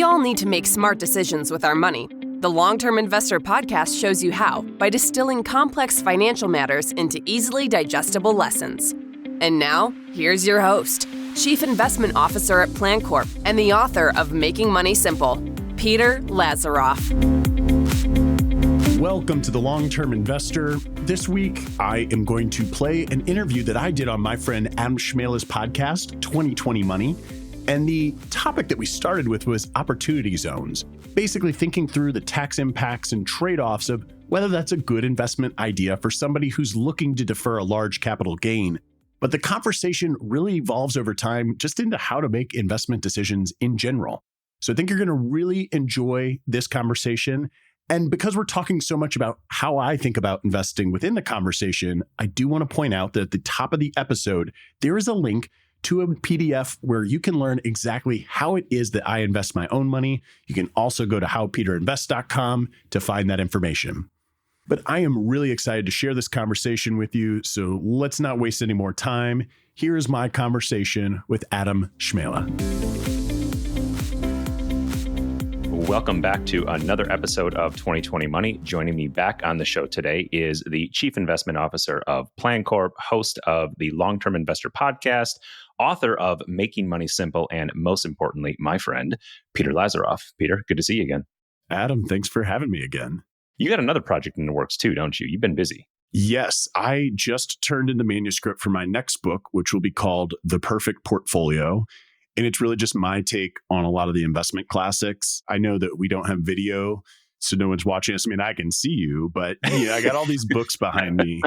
We all need to make smart decisions with our money. The Long-Term Investor podcast shows you how by distilling complex financial matters into easily digestible lessons. And now, here's your host, Chief Investment Officer at PlanCorp and the author of Making Money Simple, Peter Lazaroff. Welcome to the Long-Term Investor. This week, I am going to play an interview that I did on my friend Adam Cmejla's podcast, 2020 Money. And the topic that we started with was opportunity zones, basically thinking through the tax impacts and trade-offs of whether that's a good investment idea for somebody who's looking to defer a large capital gain. But the conversation really evolves over time just into how to make investment decisions in general. So I think you're going to really enjoy this conversation. And because we're talking so much about how I think about investing within the conversation, I do want to point out that at the top of the episode, there is a link to a PDF where you can learn exactly how it is that I invest my own money. You can also go to howpeterinvest.com to find that information. But I am really excited to share this conversation with you, so let's not waste any more time. Here is my conversation with Adam Cmejla. Welcome back to another episode of 2020 Money. Joining me back on the show today is the Chief Investment Officer of PlanCorp, host of the Long-Term Investor podcast, author of Making Money Simple, and most importantly, my friend, Peter Lazaroff. Peter, good to see you again. Adam, thanks for having me again. You got another project in the works too, don't you? You've been busy. Yes, I just turned in the manuscript for my next book, which will be called The Perfect Portfolio. And it's really just my take on a lot of the investment classics. I know that we don't have video, so no one's watching us. I mean, I can see you, but I got all these books behind me.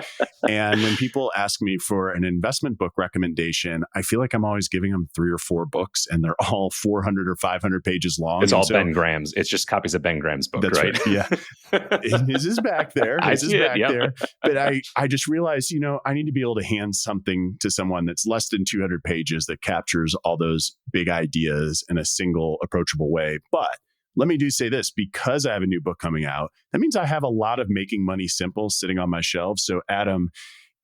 And when people ask me for an investment book recommendation, I feel like I'm always giving them 3 or 4 books, and they're all 400 or 500 pages long. It's all Ben Graham's. It's just copies of Ben Graham's book, that's right? Yeah. His is back there. His is back there. But I just realized, I need to be able to hand something to someone that's less than 200 pages that captures all those big ideas in a single approachable way. But let me say this, because I have a new book coming out, that means I have a lot of Making Money Simple sitting on my shelves. So Adam,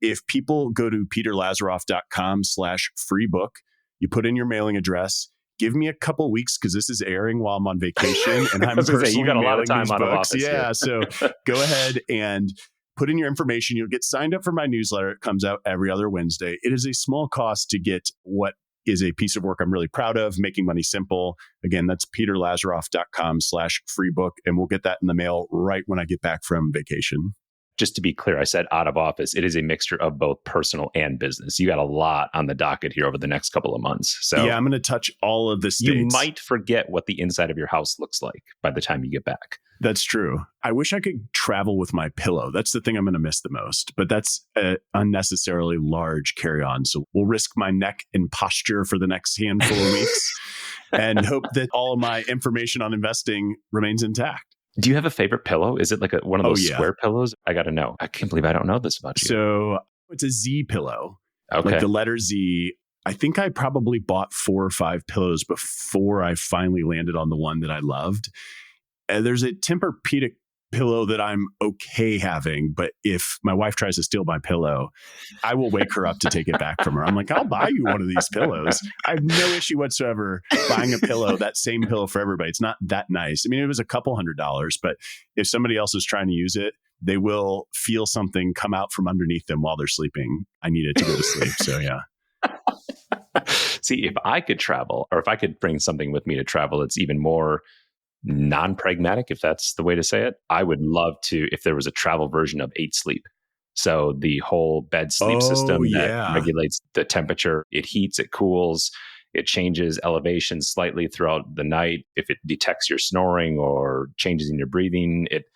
if people go to peterlazaroff.com/free book, you put in your mailing address, give me a couple weeks because this is airing while I'm on vacation and I'm personally you got a lot of time out of office. Yeah, so go ahead and put in your information. You'll get signed up for my newsletter. It comes out every other Wednesday. It is a small cost to get what is a piece of work I'm really proud of, Making Money Simple. Again, that's peterlazaroff.com/free book. And we'll get that in the mail right when I get back from vacation. Just to be clear, I said out of office. It is a mixture of both personal and business. You got a lot on the docket here over the next couple of months. So yeah, I'm going to touch all of the states. You might forget what the inside of your house looks like by the time you get back. That's true. I wish I could travel with my pillow. That's the thing I'm going to miss the most. But that's an unnecessarily large carry-on. So we'll risk my neck and posture for the next handful of weeks and hope that all of my information on investing remains intact. Do you have a favorite pillow? Is it like one of those square pillows? I got to know. I can't believe I don't know this about you. So it's a Z pillow. Okay. Like the letter Z. I think I probably bought 4 or 5 pillows before I finally landed on the one that I loved. There's a Tempur-Pedic pillow that I'm okay having, but if my wife tries to steal my pillow, I will wake her up to take it back from her. I'm like, I'll buy you one of these pillows. I have no issue whatsoever buying a pillow, that same pillow for everybody. It's not that nice. I mean, it was a couple $100s, but if somebody else is trying to use it, they will feel something come out from underneath them while they're sleeping. I need it to go to sleep. So yeah. See, if I could travel, or if I could bring something with me to travel, it's even more non-pragmatic, if that's the way to say it. I would love to, if there was a travel version of 8 Sleep. So the whole bed sleep system that regulates the temperature, it heats, it cools, it changes elevation slightly throughout the night. If it detects your snoring or changes in your breathing, it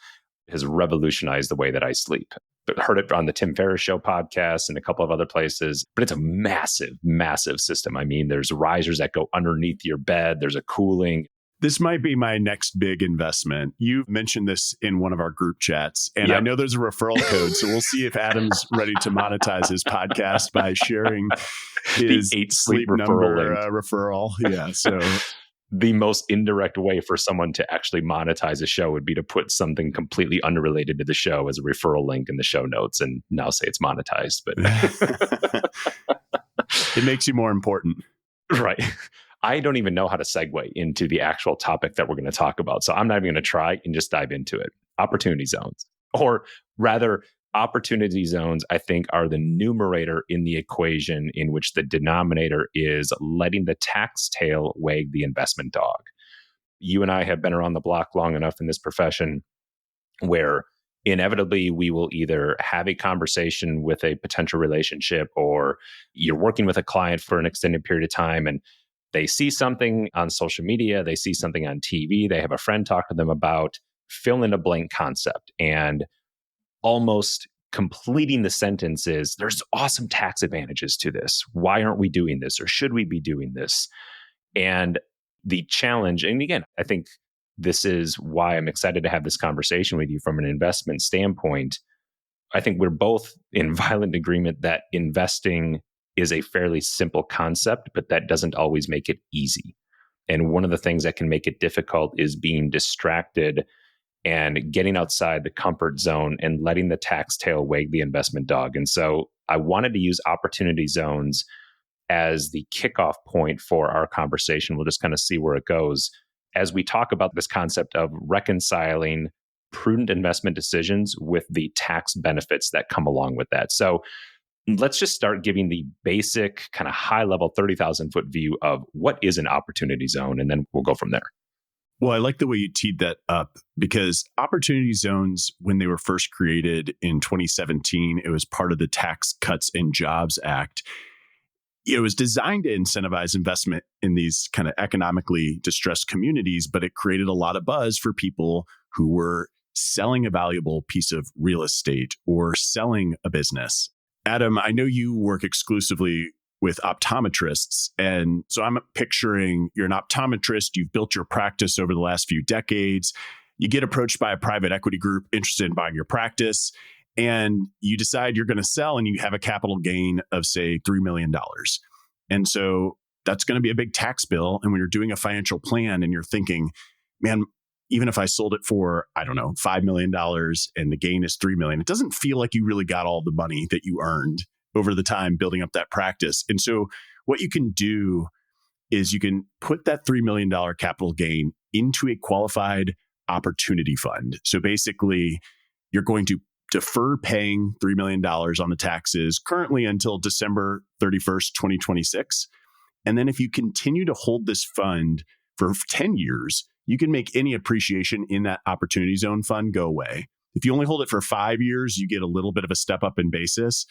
has revolutionized the way that I sleep. But heard it on the Tim Ferriss Show podcast and a couple of other places. But it's a massive, massive system. I mean, there's risers that go underneath your bed. There's a cooling. This might be my next big investment. You mentioned this in one of our group chats, and I know there's a referral code. So we'll see if Adam's ready to monetize his podcast by sharing his 8 Sleep number referral. Yeah. So the most indirect way for someone to actually monetize a show would be to put something completely unrelated to the show as a referral link in the show notes and now say it's monetized. But it makes you more important. Right. I don't even know how to segue into the actual topic that we're going to talk about. So I'm not even going to try and just dive into it. Opportunity zones, or rather, opportunity zones, I think, are the numerator in the equation in which the denominator is letting the tax tail wag the investment dog. You and I have been around the block long enough in this profession where inevitably we will either have a conversation with a potential relationship, or you're working with a client for an extended period of time and they see something on social media, they see something on TV, they have a friend talk to them about fill in a blank concept, and almost completing the sentence is, there's awesome tax advantages to this. Why aren't we doing this? Or should we be doing this? And the challenge, and again, I think this is why I'm excited to have this conversation with you from an investment standpoint. I think we're both in violent agreement that investing is a fairly simple concept, but that doesn't always make it easy. And one of the things that can make it difficult is being distracted and getting outside the comfort zone and letting the tax tail wag the investment dog. And so I wanted to use opportunity zones as the kickoff point for our conversation. We'll just kind of see where it goes as we talk about this concept of reconciling prudent investment decisions with the tax benefits that come along with that. So let's just start giving the basic kind of high level 30,000 foot view of what is an opportunity zone, and then we'll go from there. Well, I like the way you teed that up, because opportunity zones, when they were first created in 2017, it was part of the Tax Cuts and Jobs Act. It was designed to incentivize investment in these kind of economically distressed communities, but it created a lot of buzz for people who were selling a valuable piece of real estate or selling a business. Adam, I know you work exclusively with optometrists. And so I'm picturing you're an optometrist, you've built your practice over the last few decades, you get approached by a private equity group interested in buying your practice, and you decide you're going to sell and you have a capital gain of, say, $3 million. And so that's going to be a big tax bill. And when you're doing a financial plan and you're thinking, man, even if I sold it for, I don't know, $5 million and the gain is $3 million, it doesn't feel like you really got all the money that you earned over the time building up that practice. And so what you can do is you can put that $3 million capital gain into a qualified opportunity fund. So basically, you're going to defer paying $3 million on the taxes currently until December 31st, 2026. And then if you continue to hold this fund for 10 years, you can make any appreciation in that opportunity zone fund go away. If you only hold it for 5 years, you get a little bit of a step up in basis.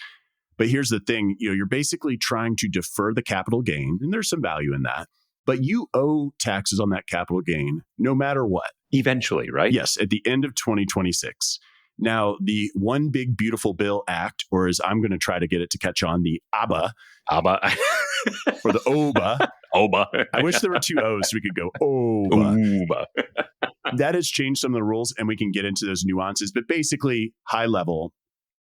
But here's the thing, you're basically trying to defer the capital gain, and there's some value in that, but you owe taxes on that capital gain no matter what. Eventually, right? Yes, at the end of 2026. Now, the One Big Beautiful Bill Act, or as I'm going to try to get it to catch on, the ABA, or the OBA. OBA. I wish there were two O's so we could go OBA. That has changed some of the rules, and we can get into those nuances. But basically, high level,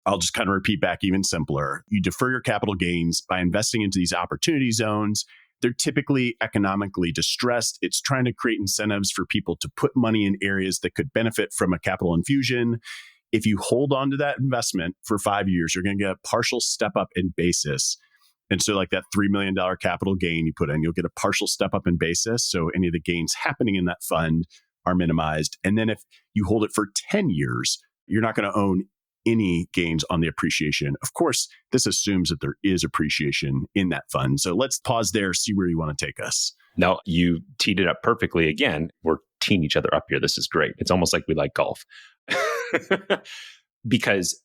I'll just kind of repeat back even simpler. You defer your capital gains by investing into these opportunity zones. They're typically economically distressed. It's trying to create incentives for people to put money in areas that could benefit from a capital infusion. If you hold on to that investment for 5 years, you're going to get a partial step up in basis. And so like that $3 million capital gain you put in, you'll get a partial step up in basis. So any of the gains happening in that fund are minimized. And then if you hold it for 10 years, you're not going to own any gains on the appreciation. Of course, this assumes that there is appreciation in that fund. So let's pause there, see where you want to take us. No, you teed it up perfectly. Again, we're teeing each other up here. This is great. It's almost like we like golf. Because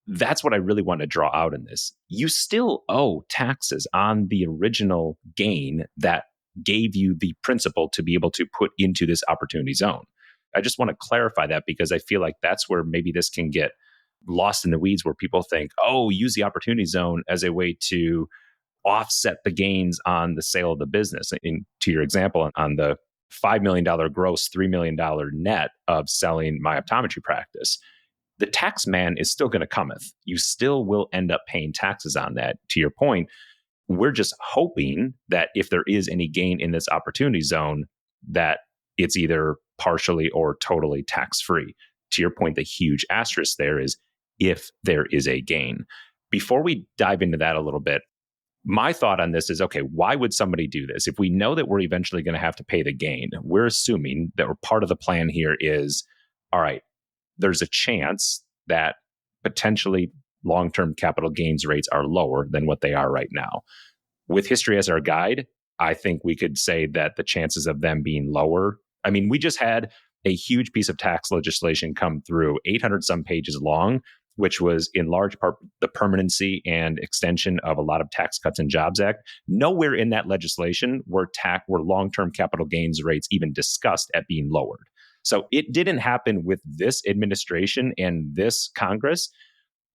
that's what I really want to draw out in this. You still owe taxes on the original gain that gave you the principal to be able to put into this opportunity zone. I just want to clarify that because I feel like that's where maybe this can get lost in the weeds, where people think, oh, use the opportunity zone as a way to offset the gains on the sale of the business. To your example, on the $5 million gross, $3 million net of selling my optometry practice, the tax man is still going to cometh. You still will end up paying taxes on that. To your point, we're just hoping that if there is any gain in this opportunity zone, that it's either partially or totally tax-free. To your point, the huge asterisk there is if there is a gain. Before we dive into that a little bit, My thought on this is, okay, why would somebody do this? If we know that we're eventually going to have to pay the gain, we're assuming that part of the plan here is, all right, there's a chance that potentially long-term capital gains rates are lower than what they are right now. With history as our guide, I think we could say that the chances of them being lower, I mean, we just had a huge piece of tax legislation come through, 800 some pages long, which was in large part the permanency and extension of a lot of Tax Cuts and Jobs Act. Nowhere in that legislation were long-term capital gains rates even discussed at being lowered. So it didn't happen with this administration and this Congress.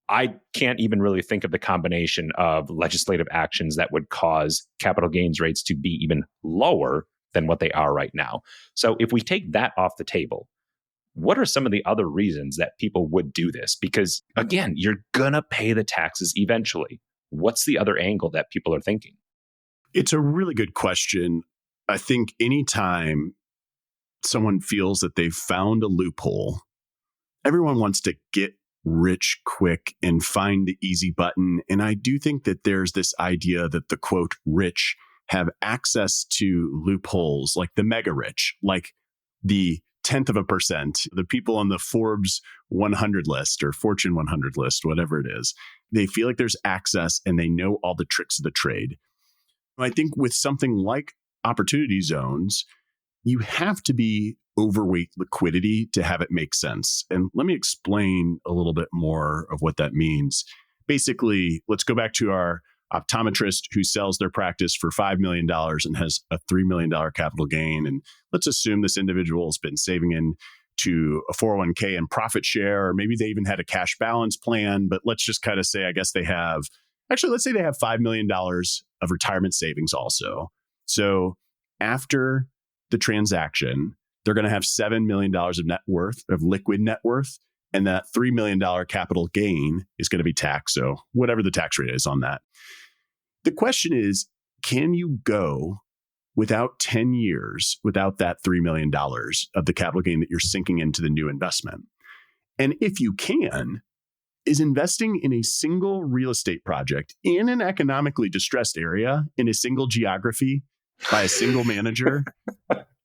I can't even really think of the combination of legislative actions that would cause capital gains rates to be even lower than what they are right now. So if we take that off the table, what are some of the other reasons that people would do this? Because again, you're going to pay the taxes eventually. What's the other angle that people are thinking? It's a really good question. I think anytime someone feels that they've found a loophole, everyone wants to get rich quick and find the easy button. And I do think that there's this idea that the quote rich have access to loopholes like the mega rich, like the 0.1%, the people on the Forbes 100 list or Fortune 100 list, whatever it is. They feel like there's access and they know all the tricks of the trade. I think with something like opportunity zones, you have to be overweight liquidity to have it make sense. And let me explain a little bit more of what that means. Basically, let's go back to our optometrist who sells their practice for $5 million and has a $3 million capital gain. And let's assume this individual has been saving into a 401k and profit share, or maybe they even had a cash balance plan. But let's just kind of say, I guess they have, let's say they have $5 million of retirement savings also. So after the transaction, they're going to have $7 million of net worth, of liquid net worth. And that $3 million capital gain is going to be taxed. So whatever the tax rate is on that. The question is, can you go without 10 years without that $3 million of the capital gain that you're sinking into the new investment? And if you can, is investing in a single real estate project in an economically distressed area in a single geography by a single manager,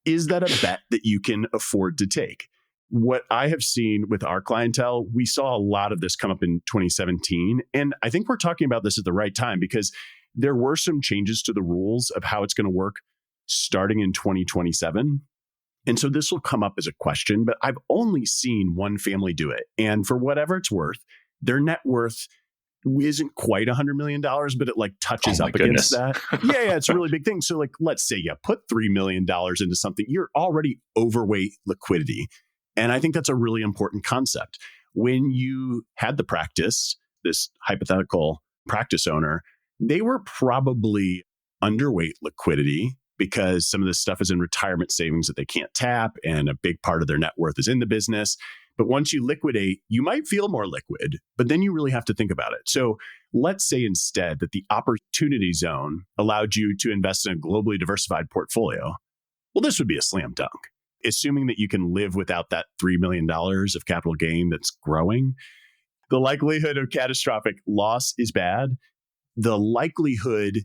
is that a bet that you can afford to take? What I have seen with our clientele, we saw a lot of this come up in 2017. And I think we're talking about this at the right time because there were some changes to the rules of how it's going to work starting in 2027. And so this will come up as a question, but I've only seen one family do it. And for whatever it's worth, their net worth isn't quite $100 million, but it like touches up against that. Yeah, it's a really big thing. So like, let's say you put $3 million into something, you're already overweight liquidity. And I think that's a really important concept. When you had the practice, this hypothetical practice owner, they were probably underweight liquidity because some of this stuff is in retirement savings that they can't tap, and a big part of their net worth is in the business. But once you liquidate, you might feel more liquid, but then you really have to think about it. So let's say instead that the opportunity zone allowed you to invest in a globally diversified portfolio. Well, this would be a slam dunk. Assuming that you can live without that $3 million of capital gain that's growing, the likelihood of catastrophic loss is bad. The likelihood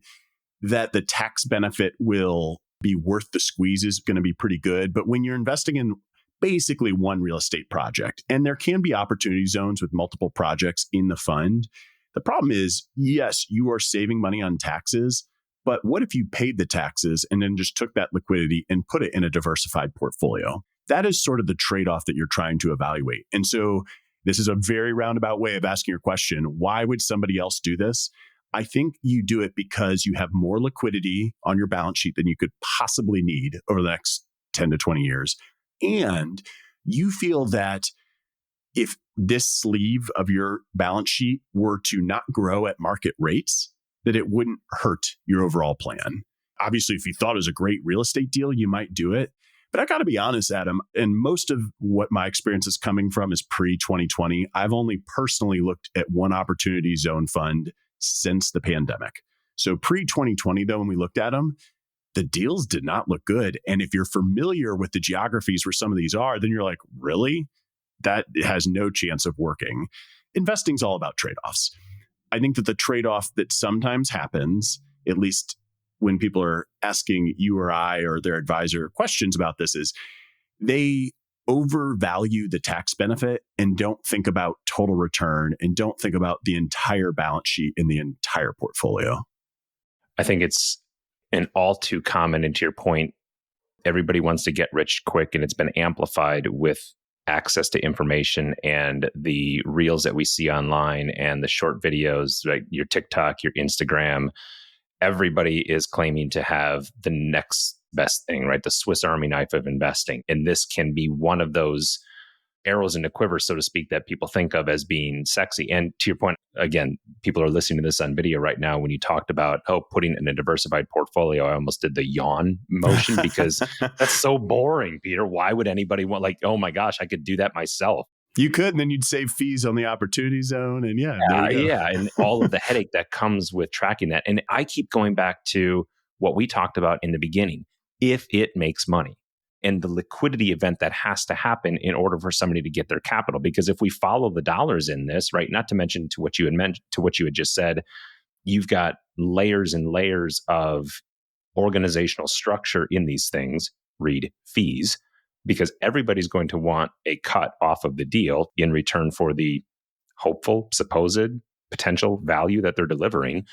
that the tax benefit will be worth the squeeze is going to be pretty good. But when you're investing in basically one real estate project, and there can be opportunity zones with multiple projects in the fund, the problem is, yes, you are saving money on taxes, but what if you paid the taxes and then just took that liquidity and put it in a diversified portfolio? That is sort of the trade-off that you're trying to evaluate. And so this is a very roundabout way of asking your question. Why would somebody else do this? I think you do it because you have more liquidity on your balance sheet than you could possibly need over the next 10 to 20 years. And you feel that if this sleeve of your balance sheet were to not grow at market rates, that it wouldn't hurt your overall plan. Obviously, if you thought it was a great real estate deal, you might do it. But I got to be honest, Adam, and most of what my experience is coming from is pre-2020. I've only personally looked at one opportunity zone fund since the pandemic. So pre-2020, though, when we looked at them, the deals did not look good. And if you're familiar with the geographies where some of these are, then you're like, really? That has no chance of working. Investing's all about trade-offs. I think that the trade-off that sometimes happens at least when people are asking you or I or their advisor questions about this, is they overvalue the tax benefit and don't think about total return and don't think about the entire balance sheet in the entire portfolio. I think it's an all too common, and to your point, everybody wants to get rich quick, and it's been amplified with access to information and the reels that we see online and the short videos, like your TikTok, your Instagram. Everybody is claiming to have the next best thing, right? The Swiss Army knife of investing. And this can be one of those arrows in the quiver, so to speak, that people think of as being sexy. And to your point, again, people are listening to this on video right now. When you talked about, putting in a diversified portfolio, I almost did the yawn motion because that's so boring, Peter. Why would anybody want, like, oh my gosh, I could do that myself. You could, and then you'd save fees on the opportunity zone. And and all of the headache that comes with tracking that. And I keep going back to what we talked about in the beginning. If it makes money and the liquidity event that has to happen in order for somebody to get their capital. Because if we follow the dollars in this, right, not to mention to what you had just said, you've got layers and layers of organizational structure in these things, read fees, because everybody's going to want a cut off of the deal in return for the hopeful, supposed potential value that they're delivering.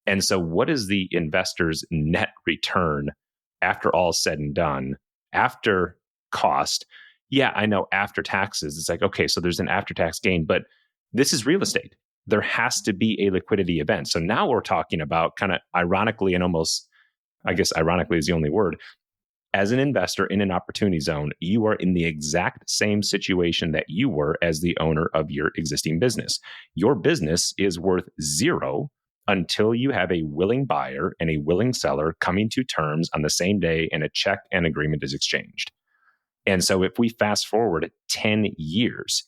And so what is the investor's net return after all said and done, after cost? Yeah, I know after taxes, it's like, okay, so there's an after-tax gain, but this is real estate. There has to be a liquidity event. So now we're talking about, kind of ironically, and almost, I guess ironically is the only word, as an investor in an opportunity zone, you are in the exact same situation that you were as the owner of your existing business. Your business is worth zero until you have a willing buyer and a willing seller coming to terms on the same day and a check and agreement is exchanged. And so if we fast forward 10 years,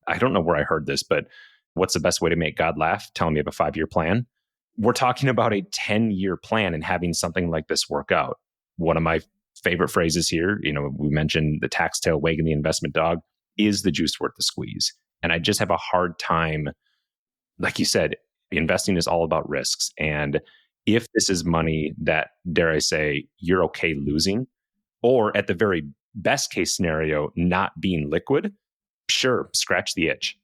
I don't know where I heard this, but what's the best way to make God laugh? Tell me you have a 5-year plan. We're talking about a 10-year plan and having something like this work out. One of my favorite phrases here, we mentioned the tax tail wagging the investment dog. Is the juice worth the squeeze? And I just have a hard time, like you said, investing is all about risks. And if this is money that, dare I say, you're okay losing, or at the very best case scenario, not being liquid, sure, scratch the itch.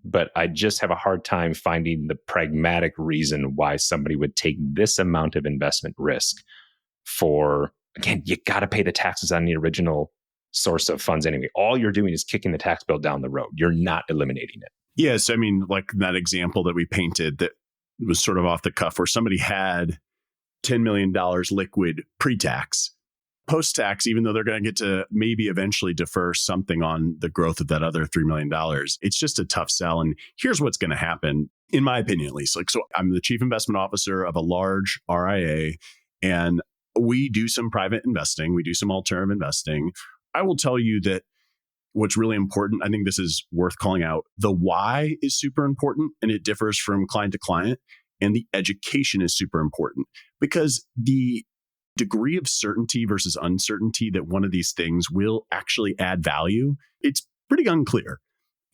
But I just have a hard time finding the pragmatic reason why somebody would take this amount of investment risk for, again, you got to pay the taxes on the original source of funds anyway. All you're doing is kicking the tax bill down the road. You're not eliminating it. Yes. I mean, like that example that we painted that was sort of off the cuff, where somebody had $10 million liquid pre-tax. Post-tax, even though they're going to get to maybe eventually defer something on the growth of that other $3 million, it's just a tough sell. And here's what's going to happen, in my opinion, at least. So I'm the chief investment officer of a large RIA, and we do some private investing. We do some alternative investing. I will tell you that what's really important, I think this is worth calling out, the why is super important, and it differs from client to client. And the education is super important, because the degree of certainty versus uncertainty that one of these things will actually add value, it's pretty unclear.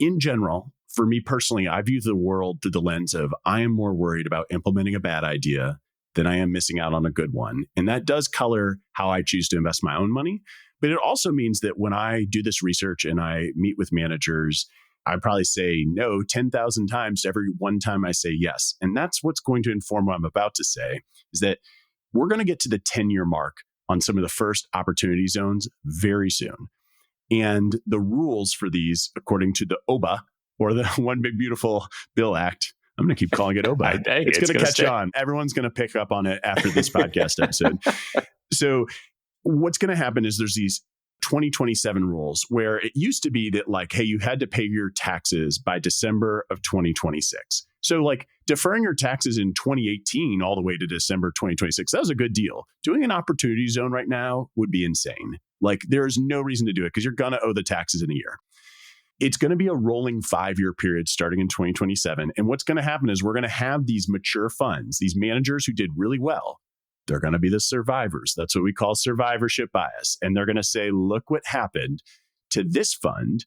In general, for me personally, I view the world through the lens of I am more worried about implementing a bad idea than I am missing out on a good one. And that does color how I choose to invest my own money. But it also means that when I do this research and I meet with managers, I probably say no 10,000 times to every one time I say yes. And that's what's going to inform what I'm about to say, is that we're going to get to the 10-year mark on some of the first opportunity zones very soon. And the rules for these, according to the OBA, or the One Big Beautiful Bill Act, I'm going to keep calling it OBA. It's going to catch on. Everyone's going to pick up on it after this podcast episode. So what's going to happen is there's these 2027 rules where it used to be that, like, hey, you had to pay your taxes by December of 2026. So like deferring your taxes in 2018 all the way to December 2026, that was a good deal. Doing an opportunity zone right now would be insane. Like there's no reason to do it because you're going to owe the taxes in a year. It's going to be a rolling 5-year period starting in 2027. And what's going to happen is we're going to have these mature funds, these managers who did really well. They're going to be the survivors. That's what we call survivorship bias. And they're going to say, look what happened to this fund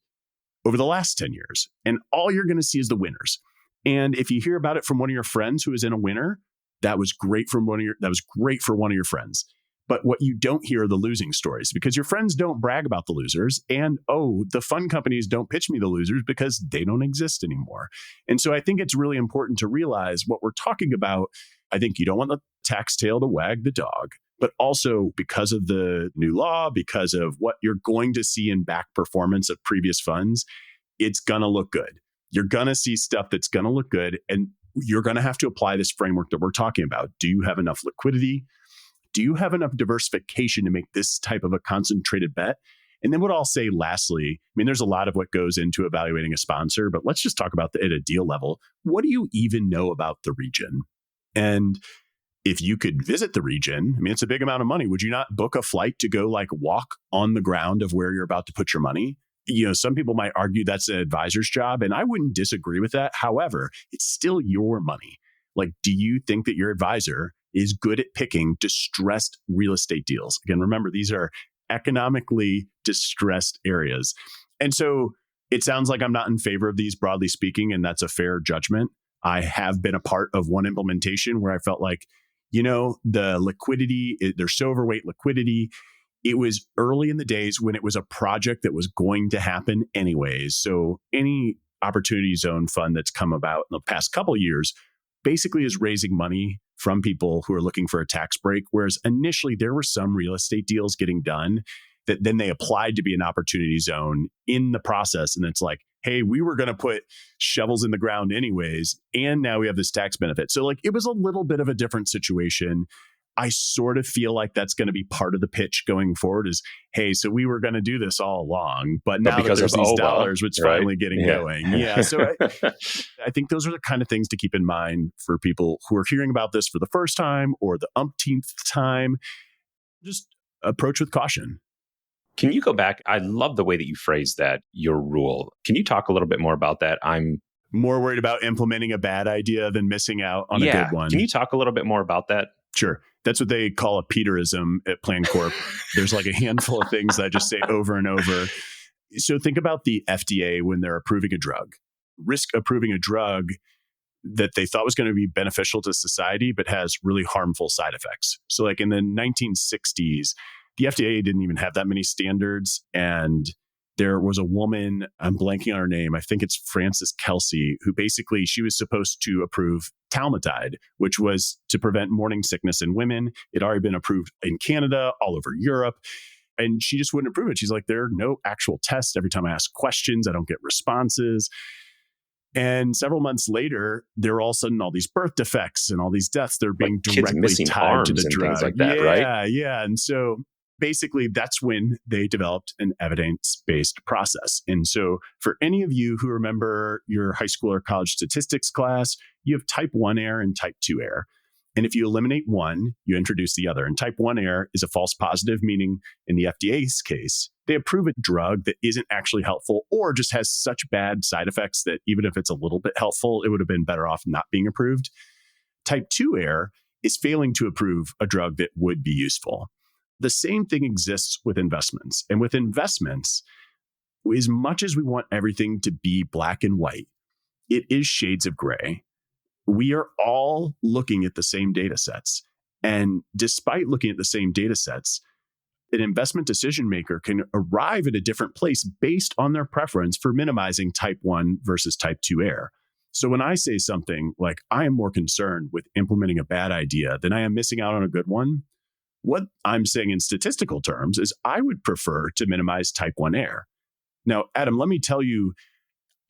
over the last 10 years. And all you're going to see is the winners. And if you hear about it from one of your friends who is in a winner, That was great for one of your friends. But what you don't hear are the losing stories, because your friends don't brag about the losers. And the fund companies don't pitch me the losers because they don't exist anymore. And so I think it's really important to realize what we're talking about. I think you don't want the tax tail to wag the dog, but also because of the new law, because of what you're going to see in back performance of previous funds, it's going to look good. You're going to see stuff that's going to look good. And you're going to have to apply this framework that we're talking about. Do you have enough liquidity? Do you have enough diversification to make this type of a concentrated bet? And then what I'll say lastly, there's a lot of what goes into evaluating a sponsor, but let's just talk about at a deal level. What do you even know about the region? And if you could visit the region, it's a big amount of money. Would you not book a flight to go walk on the ground of where you're about to put your money? Some people might argue that's an advisor's job, and I wouldn't disagree with that. However, it's still your money. Do you think that your advisor is good at picking distressed real estate deals? Again, remember, these are economically distressed areas. And so it sounds like I'm not in favor of these, broadly speaking, and that's a fair judgment. I have been a part of one implementation where I felt like, the liquidity, they're so overweight liquidity. It was early in the days when it was a project that was going to happen anyways. So any opportunity zone fund that's come about in the past couple of years basically is raising money from people who are looking for a tax break. Whereas initially there were some real estate deals getting done that then they applied to be an opportunity zone in the process. And it's like, hey, we were going to put shovels in the ground anyways, and now we have this tax benefit. So it was a little bit of a different situation. I sort of feel like that's going to be part of the pitch going forward is, hey, so we were going to do this all along, but now that there's these dollars, it's finally getting going. Yeah. So I think those are the kind of things to keep in mind for people who are hearing about this for the first time or the umpteenth time. Just approach with caution. Can you go back? I love the way that you phrased that, your rule. Can you talk a little bit more about that? I'm more worried about implementing a bad idea than missing out on a good one. Can you talk a little bit more about that? Sure. That's what they call a Peterism at Plan Corp. There's a handful of things that I just say over and over. So think about the FDA when they're approving a drug. Risk approving a drug that they thought was going to be beneficial to society, but has really harmful side effects. So in the 1960s, the FDA didn't even have that many standards. And there was a woman, I'm blanking on her name, I think it's Frances Kelsey, who basically, she was supposed to approve Talmudide, which was to prevent morning sickness in women. It had already been approved in Canada, all over Europe. And she just wouldn't approve it. She's like, there are no actual tests. Every time I ask questions, I don't get responses. And several months later, there are all of a sudden all these birth defects and all these deaths. They're being directly tied to the drug. Things like that, right? Yeah. And so basically, that's when they developed an evidence-based process. And so for any of you who remember your high school or college statistics class, you have type 1 error and type 2 error. And if you eliminate one, you introduce the other. And type 1 error is a false positive, meaning in the FDA's case, they approve a drug that isn't actually helpful or just has such bad side effects that even if it's a little bit helpful, it would have been better off not being approved. Type 2 error is failing to approve a drug that would be useful. The same thing exists with investments. And with investments, as much as we want everything to be black and white, it is shades of gray. We are all looking at the same data sets. And despite looking at the same data sets, an investment decision maker can arrive at a different place based on their preference for minimizing type 1 versus type 2 error. So when I say something like, I am more concerned with implementing a bad idea than I am missing out on a good one, what I'm saying in statistical terms is I would prefer to minimize type 1 error. Now, Adam, let me tell you,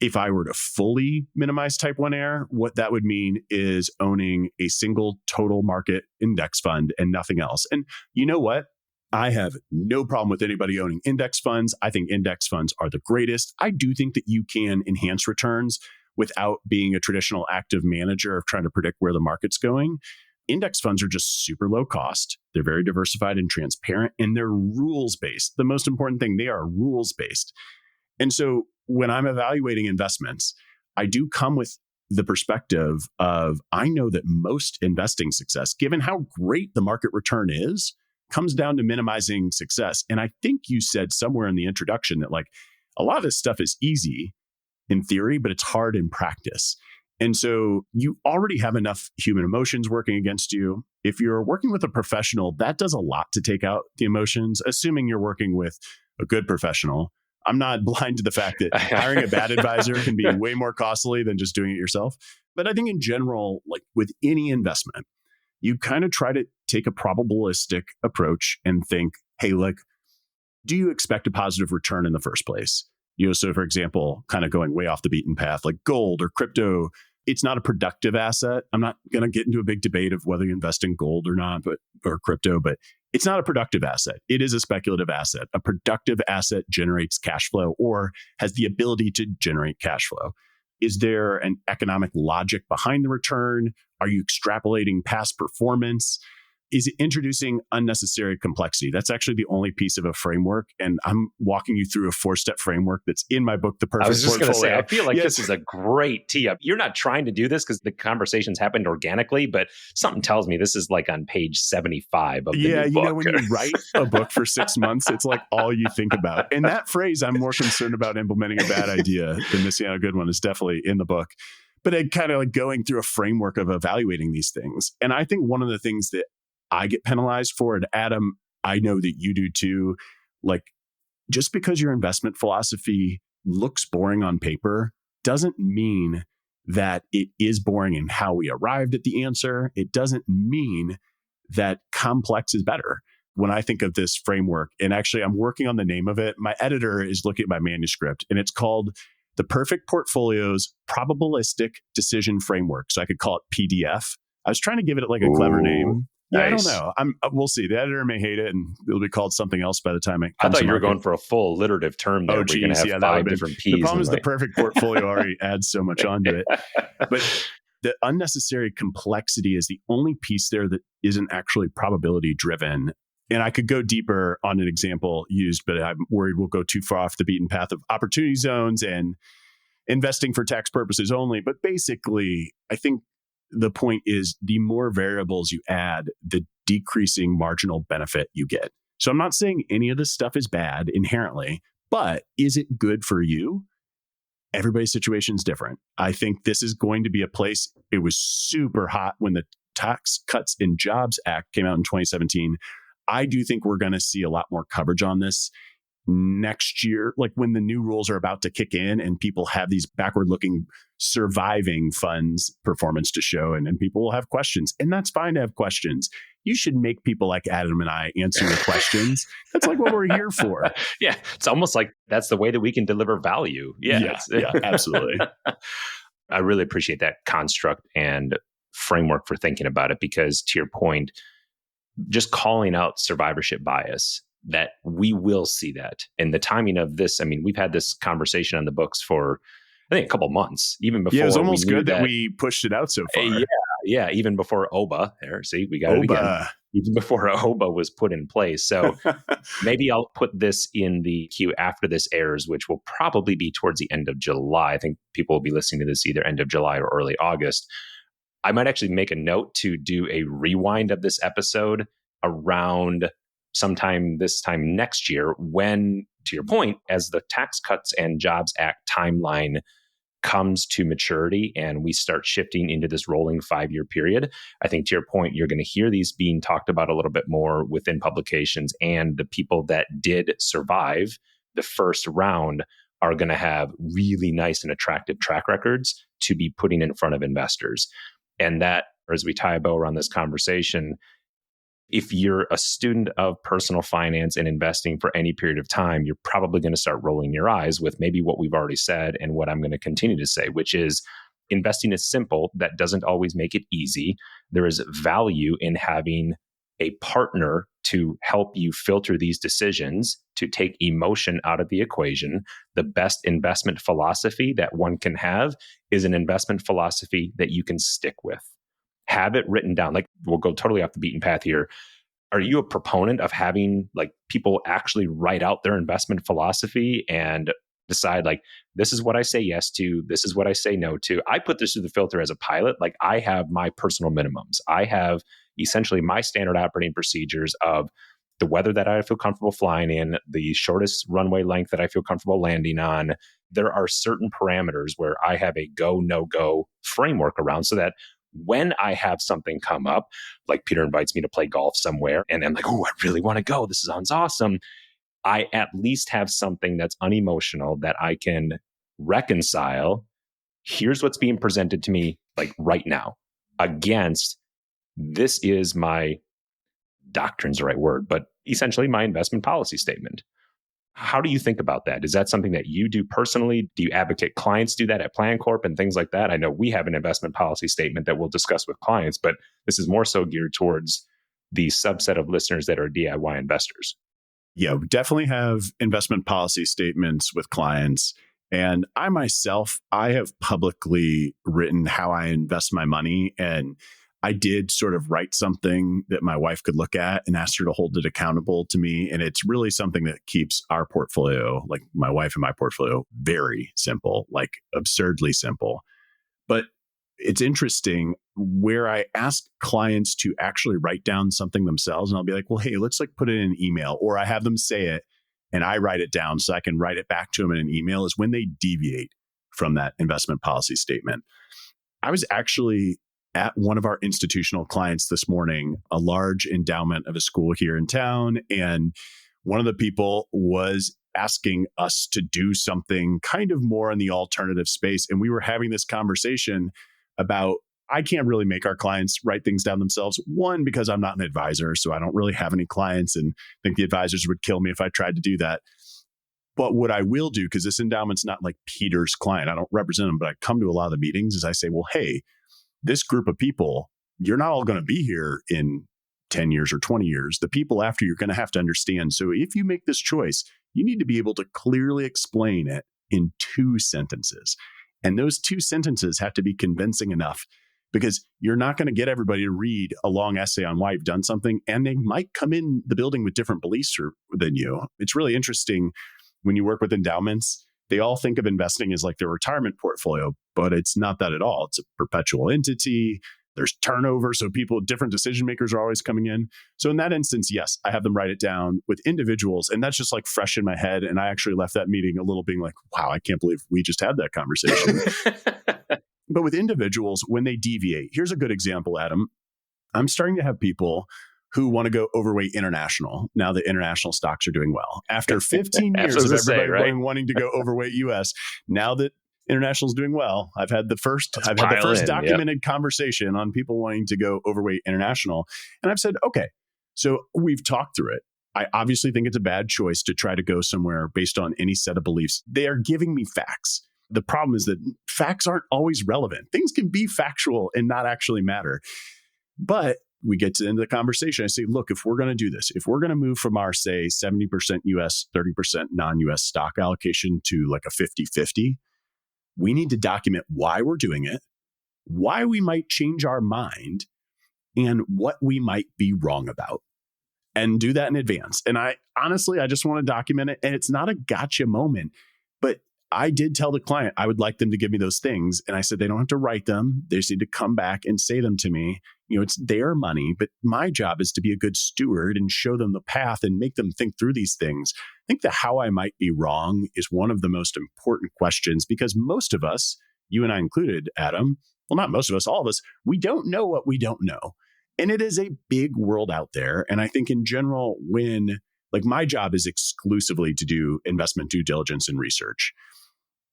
if I were to fully minimize type 1 error, what that would mean is owning a single total market index fund and nothing else. And you know what? I have no problem with anybody owning index funds. I think index funds are the greatest. I do think that you can enhance returns without being a traditional active manager of trying to predict where the market's going. Index funds are just super low cost. They're very diversified and transparent, and they're rules-based. The most important thing, they are rules-based. And so when I'm evaluating investments, I do come with the perspective of, I know that most investing success, given how great the market return is, comes down to minimizing success. And I think you said somewhere in the introduction that a lot of this stuff is easy in theory, but it's hard in practice. And so you already have enough human emotions working against you. If you're working with a professional, that does a lot to take out the emotions, assuming you're working with a good professional. I'm not blind to the fact that hiring a bad advisor can be way more costly than just doing it yourself. But I think in general, like with any investment, you kind of try to take a probabilistic approach and think, hey, like, do you expect a positive return in the first place? So for example, kind of going way off the beaten path, like gold or crypto, it's not a productive asset. I'm not going to get into a big debate of whether you invest in gold or not, or crypto, but it's not a productive asset. It is a speculative asset. A productive asset generates cash flow or has the ability to generate cash flow. Is there an economic logic behind the return? Are you extrapolating past performance? Is it introducing unnecessary complexity? That's actually the only piece of a framework. And I'm walking you through a 4-step framework that's in my book, The Perfect Portfolio. I was just going to say, I feel like this is a great tee up. You're not trying to do this because the conversations happened organically, but something tells me this is like on page 75 of the new book. When you write a book for 6 months, it's like all you think about. And that phrase, I'm more concerned about implementing a bad idea than missing out a good one, is definitely in the book. But it kind of like going through a framework of evaluating these things. And I think one of the things that I get penalized for, and Adam, I know that you do too, like just because your investment philosophy looks boring on paper doesn't mean that it is boring in how we arrived at the answer. It doesn't mean that complex is better. When I think of this framework, and actually I'm working on the name of it, my editor is looking at my manuscript and it's called The Perfect Portfolio's Probabilistic Decision Framework. So I could call it PDF. I was trying to give it like a clever name. Yeah, nice. I don't know. We'll see. The editor may hate it and it'll be called something else by the time it comes. I thought you were going for a full alliterative term there. Oh, geez, we're going to have 5 different P's. The problem is the perfect portfolio already adds so much onto it. But the unnecessary complexity is the only piece there that isn't actually probability driven. And I could go deeper on an example used, but I'm worried we'll go too far off the beaten path of opportunity zones and investing for tax purposes only. But basically, I think the point is the more variables you add, the decreasing marginal benefit you get. So I'm not saying any of this stuff is bad inherently, but is it good for you? Everybody's situation is different. I think this is going to be a place. It was super hot when the Tax Cuts and Jobs Act came out in 2017. I do think we're going to see a lot more coverage on this next year, like when the new rules are about to kick in and people have these backward looking surviving funds performance to show, and people will have questions, and that's fine to have questions. You should make people like Adam and I answer the questions. That's like what we're here for. Yeah. It's almost like that's the way that we can deliver value. Yeah, absolutely. I really appreciate that construct and framework for thinking about it, because to your point, just calling out survivorship bias, that we will see that. And the timing of this, I mean, we've had this conversation on the books for, I think, a couple months, even before. Yeah, it was almost good that we pushed it out so far. Yeah, even before OBA. There, see, we got it again. Even before OBA was put in place. So maybe I'll put this in the queue after this airs, which will probably be towards the end of July. I think people will be listening to this either end of July or early August. I might actually make a note to do a rewind of this episode around sometime this time next year when, to your point, as the Tax Cuts and Jobs Act timeline comes to maturity and we start shifting into this rolling 5-year period, I think to your point, you're going to hear these being talked about a little bit more within publications, and the people that did survive the first round are going to have really nice and attractive track records to be putting in front of investors. And that, as we tie a bow around this conversation, if you're a student of personal finance and investing for any period of time, you're probably going to start rolling your eyes with maybe what we've already said and what I'm going to continue to say, which is investing is simple. That doesn't always make it easy. There is value in having a partner to help you filter these decisions, to take emotion out of the equation. The best investment philosophy that one can have is an investment philosophy that you can stick with. Have it written down. Like, we'll go totally off the beaten path here. Are you a proponent of having like people actually write out their investment philosophy and decide like, this is what I say yes to, this is what I say no to? I put this through the filter as a pilot. Like, I have my personal minimums. I have essentially my standard operating procedures of, the weather that I feel comfortable flying in, the shortest runway length that I feel comfortable landing on. There are certain parameters where I have a go, no go framework around, so that when I have something come up, like Peter invites me to play golf somewhere, and I'm like, oh, I really want to go. This sounds awesome. I at least have something that's unemotional that I can reconcile. Here's what's being presented to me like right now against this is my doctrine's the right word, but essentially my investment policy statement. How do you think about that? Is that something that you do personally? Do you advocate clients do that at Plan Corp and things like that? I know we have an investment policy statement that we'll discuss with clients, but this is more so geared towards the subset of listeners that are DIY investors. Yeah, we definitely have investment policy statements with clients. And I myself, I have publicly written how I invest my money. And I did sort of write something that my wife could look at and ask her to hold it accountable to me. And it's really something that keeps our portfolio, like my wife and my portfolio, very simple, like absurdly simple. But it's interesting where I ask clients to actually write down something themselves, and I'll be like, well, hey, let's like put it in an email, or I have them say it and I write it down so I can write it back to them in an email, is when they deviate from that investment policy statement. I was actually at one of our institutional clients this morning, a large endowment of a school here in town. And one of the people was asking us to do something kind of more in the alternative space. And we were having this conversation about, I can't really make our clients write things down themselves. One, because I'm not an advisor, so I don't really have any clients, and I think the advisors would kill me if I tried to do that. But what I will do, because this endowment's not like Peter's client, I don't represent him, but I come to a lot of the meetings, is I say, well, hey, this group of people, you're not all going to be here in 10 years or 20 years. The people after you're going to have to understand. So if you make this choice, you need to be able to clearly explain it in 2 sentences. And those 2 sentences have to be convincing enough, because you're not going to get everybody to read a long essay on why you've done something. And they might come in the building with different beliefs than you. It's really interesting when you work with endowments. They all think of investing as like their retirement portfolio, but it's not that at all. It's a perpetual entity. There's turnover. So different decision makers are always coming in. So in that instance, yes, I have them write it down. With individuals, and that's just like fresh in my head. And I actually left that meeting a little being like, wow, I can't believe we just had that conversation. But with individuals, when they deviate, here's a good example, Adam. I'm starting to have people who want to go overweight international now that international stocks are doing well. After 15 years of everybody wanting to go overweight US, now that international is doing well, I've had the first documented conversation on people wanting to go overweight international. And I've said, okay, so we've talked through it. I obviously think it's a bad choice to try to go somewhere based on any set of beliefs. They are giving me facts. The problem is that facts aren't always relevant. Things can be factual and not actually matter. But we get to the end of the conversation. I say, look, if we're going to do this, if we're going to move from our, say, 70% US, 30% non-US stock allocation to like a 50-50, we need to document why we're doing it, why we might change our mind, and what we might be wrong about. And do that in advance. And I just want to document it. And it's not a gotcha moment, but I did tell the client I would like them to give me those things. And I said, they don't have to write them. They just need to come back and say them to me. You know, it's their money, but my job is to be a good steward and show them the path and make them think through these things. I think the how I might be wrong is one of the most important questions, because most of us, you and I included, Adam, well, not most of us, all of us, we don't know what we don't know. And it is a big world out there. And I think in general, like my job is exclusively to do investment due diligence and research.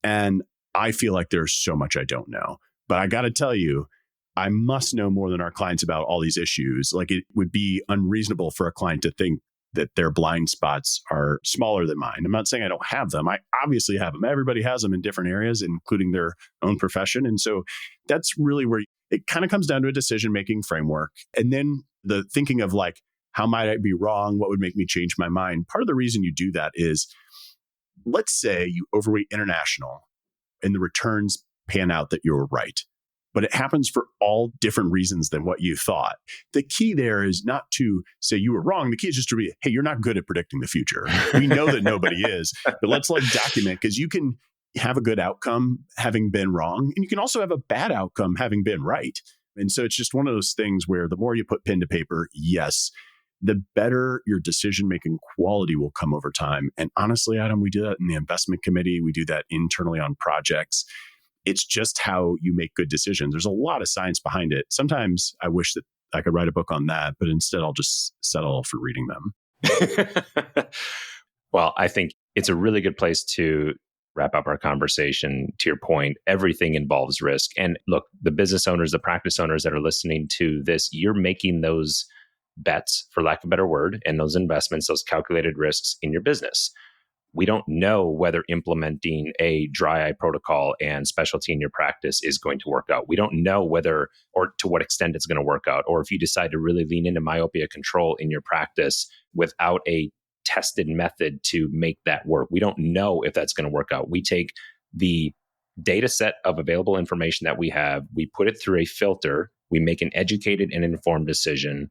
And I feel like there's so much I don't know. But I got to tell you, I must know more than our clients about all these issues. Like it would be unreasonable for a client to think that their blind spots are smaller than mine. I'm not saying I don't have them. I obviously have them. Everybody has them in different areas, including their own profession. And so that's really where it kind of comes down to a decision-making framework. And then the thinking of like, how might I be wrong? What would make me change my mind? Part of the reason you do that is, let's say you overweight international and the returns pan out that you're right. But it happens for all different reasons than what you thought. The key there is not to say you were wrong. The key is just to be, hey, you're not good at predicting the future. We know that nobody is, but let's like document, because you can have a good outcome having been wrong. And you can also have a bad outcome having been right. And so it's just one of those things where the more you put pen to paper, yes, the better your decision-making quality will come over time. And honestly, Adam, we do that in the investment committee. We do that internally on projects. It's just how you make good decisions. There's a lot of science behind it. Sometimes I wish that I could write a book on that, but instead I'll just settle for reading them. Well, I think it's a really good place to wrap up our conversation. To your point, everything involves risk. And look, the business owners, the practice owners that are listening to this, you're making those bets, for lack of a better word, and those investments, those calculated risks in your business. We don't know whether implementing a dry eye protocol and specialty in your practice is going to work out. We don't know whether or to what extent it's going to work out, or if you decide to really lean into myopia control in your practice without a tested method to make that work. We don't know if that's going to work out. We take the data set of available information that we have, we put it through a filter, we make an educated and informed decision.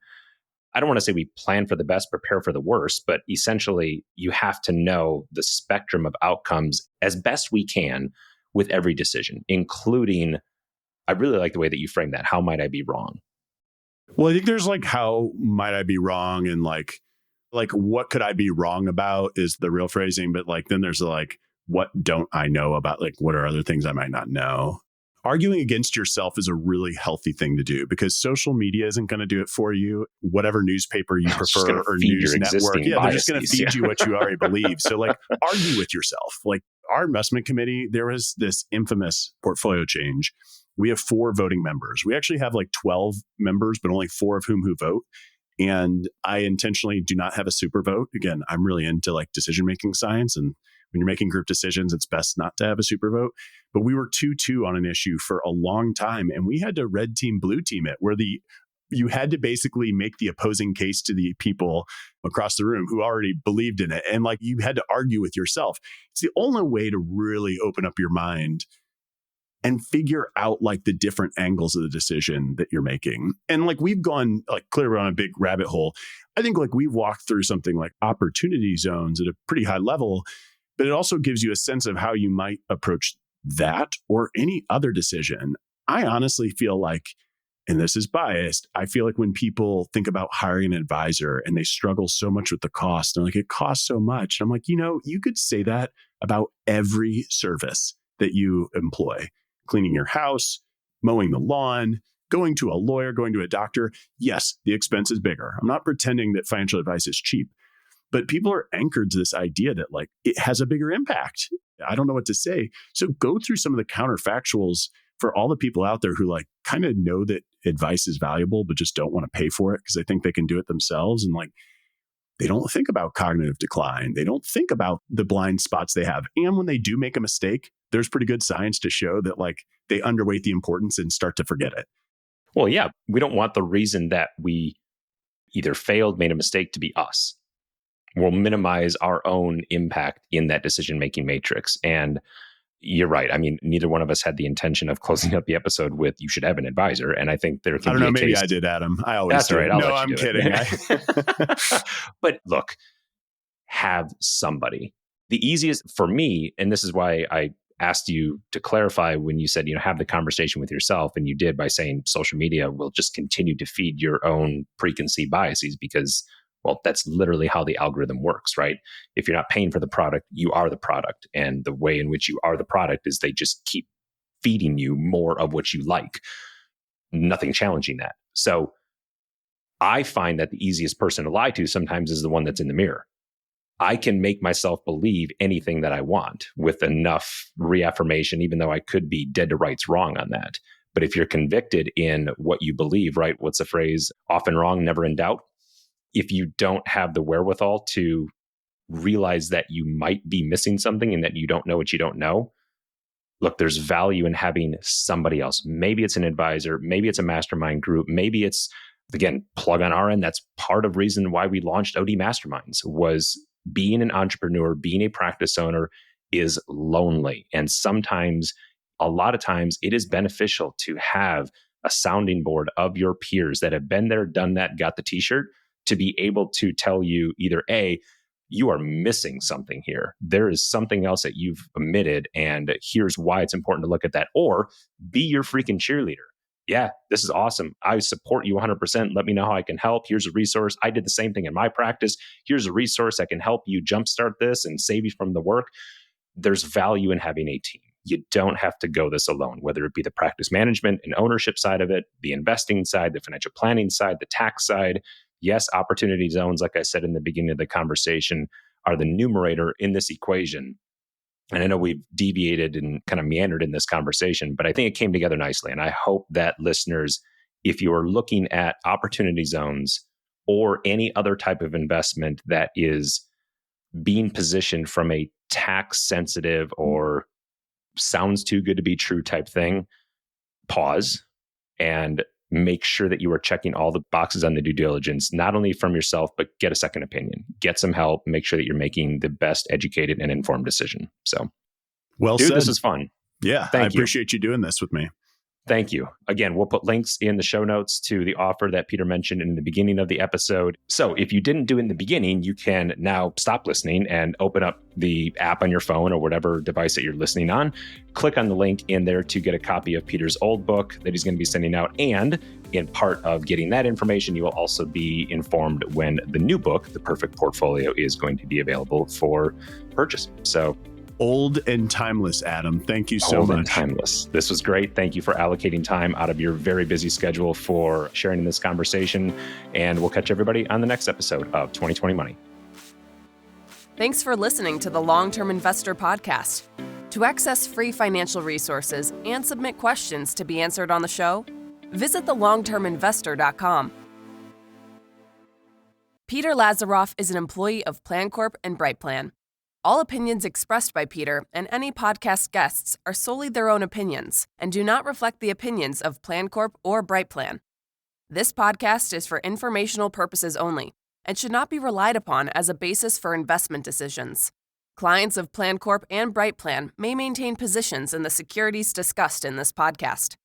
I don't want to say we plan for the best, prepare for the worst, but essentially you have to know the spectrum of outcomes as best we can with every decision, including, I really like the way that you frame that. How might I be wrong? Well, I think there's like, how might I be wrong? And like what could I be wrong about is the real phrasing. But like, then there's like, what don't I know about? Like, what are other things I might not know? Arguing against yourself is a really healthy thing to do because social media isn't going to do it for you. Whatever newspaper you prefer or news network, they're just going to feed you what you already believe. So like, argue with yourself. Like our investment committee, there was this infamous portfolio change. We have 4 voting members. We actually have like 12 members, but only 4 of whom who vote. And I intentionally do not have a super vote. Again, I'm really into like decision-making science. And when you're making group decisions, it's best not to have a super vote. But we were 2-2 on an issue for a long time. And we had to red team, blue team it, where you had to basically make the opposing case to the people across the room who already believed in it. And like you had to argue with yourself. It's the only way to really open up your mind and figure out like the different angles of the decision that you're making. And like we've gone like clearly on a big rabbit hole. I think like we've walked through something like opportunity zones at a pretty high level, but it also gives you a sense of how you might approach that or any other decision. I honestly feel like, and this is biased, I feel like when people think about hiring an advisor and they struggle so much with the cost, and like it costs so much. I'm like, you could say that about every service that you employ. Cleaning your house, mowing the lawn, going to a lawyer, going to a doctor. Yes, the expense is bigger. I'm not pretending that financial advice is cheap, but people are anchored to this idea that like it has a bigger impact. I don't know what to say. So go through some of the counterfactuals for all the people out there who like kind of know that advice is valuable, but just don't want to pay for it because they think they can do it themselves. And like, they don't think about cognitive decline. They don't think about the blind spots they have. And when they do make a mistake, there's pretty good science to show that like they underweight the importance and start to forget it. Well, yeah, we don't want the reason that we either failed, made a mistake to be us. We'll minimize our own impact in that decision-making matrix. And you're right. I mean, neither one of us had the intention of closing up the episode with "you should have an advisor." And I think there can be a maybe case. I did, Adam. I always That's do. right. No, I'm kidding. But look, have somebody. The easiest for me, and this is why I asked you to clarify when you said, have the conversation with yourself, and you did by saying social media will just continue to feed your own preconceived biases because, well, that's literally how the algorithm works, right? If you're not paying for the product, you are the product. And the way in which you are the product is they just keep feeding you more of what you like. Nothing challenging that. So I find that the easiest person to lie to sometimes is the one that's in the mirror. I can make myself believe anything that I want with enough reaffirmation, even though I could be dead to rights wrong on that. But if you're convicted in what you believe, right? What's the phrase? Often wrong, never in doubt. If you don't have the wherewithal to realize that you might be missing something and that you don't know what you don't know, look, there's value in having somebody else. Maybe it's an advisor. Maybe it's a mastermind group. Maybe it's, again, plug on our end. That's part of the reason why we launched OD Masterminds was being an entrepreneur, being a practice owner is lonely. And sometimes, a lot of times, it is beneficial to have a sounding board of your peers that have been there, done that, got the t-shirt, to be able to tell you either A, you are missing something here. There is something else that you've omitted, and here's why it's important to look at that. Or be your freaking cheerleader. yeah, this is awesome. I support you 100%. Let me know how I can help. Here's a resource. I did the same thing in my practice. Here's a resource that can help you jumpstart this and save you from the work. There's value in having a team. You don't have to go this alone, whether it be the practice management and ownership side of it, the investing side, the financial planning side, the tax side. Yes, opportunity zones, like I said in the beginning of the conversation, are the numerator in this equation. And I know we've deviated and kind of meandered in this conversation, but I think it came together nicely. And I hope that listeners, if you are looking at opportunity zones or any other type of investment that is being positioned from a tax sensitive or sounds too good to be true type thing, pause and make sure that you are checking all the boxes on the due diligence, not only from yourself, but get a second opinion, get some help, make sure that you're making the best educated and informed decision. So, well dude, said. this is fun. Yeah, I appreciate you doing this with me. Thank you. Again, we'll put links in the show notes to the offer that Peter mentioned in the beginning of the episode. So if you didn't do it in the beginning, you can now stop listening and open up the app on your phone or whatever device that you're listening on. Click on the link in there to get a copy of Peter's old book that he's going to be sending out. And in part of getting that information, you will also be informed when the new book, The Perfect Portfolio, is going to be available for purchase. So old and timeless, Adam. Thank you so much. Old and timeless. This was great. Thank you for allocating time out of your very busy schedule for sharing in this conversation. And we'll catch everybody on the next episode of 2020 Money. Thanks for listening to the Long-Term Investor Podcast. To access free financial resources and submit questions to be answered on the show, visit thelongterminvestor.com. Peter Lazaroff is an employee of PlanCorp and BrightPlan. All opinions expressed by Peter and any podcast guests are solely their own opinions and do not reflect the opinions of PlanCorp or BrightPlan. This podcast is for informational purposes only and should not be relied upon as a basis for investment decisions. Clients of PlanCorp and BrightPlan may maintain positions in the securities discussed in this podcast.